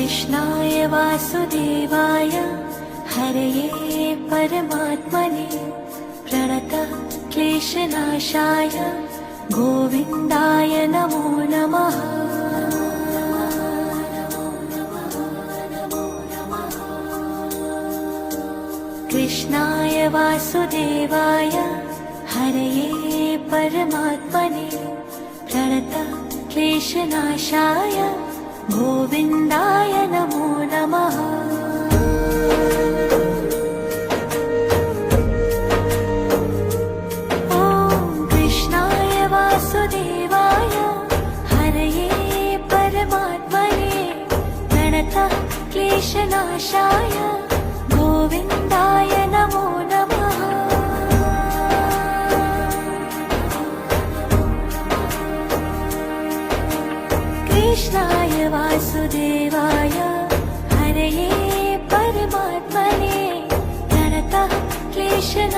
कृष्णाय वासुदेवाय हरये परमात्मने प्रणतः क्लेशनाशाय गोविन्दाय नमो नमः। कृष्णाय वासुदेवाय हरये परमात्मने प्रणतः क्लेशनाशाय गोविन्दाय नमो नमः। ॐ कृष्णाय वासुदेवाय हरये परमात्मने प्रणतः क्लेशनाशाय गोविन्दाय नमो नमः। कृष्णाय वासुदेवाय हरये परमात्मने प्रणतः क्लेशनाशाय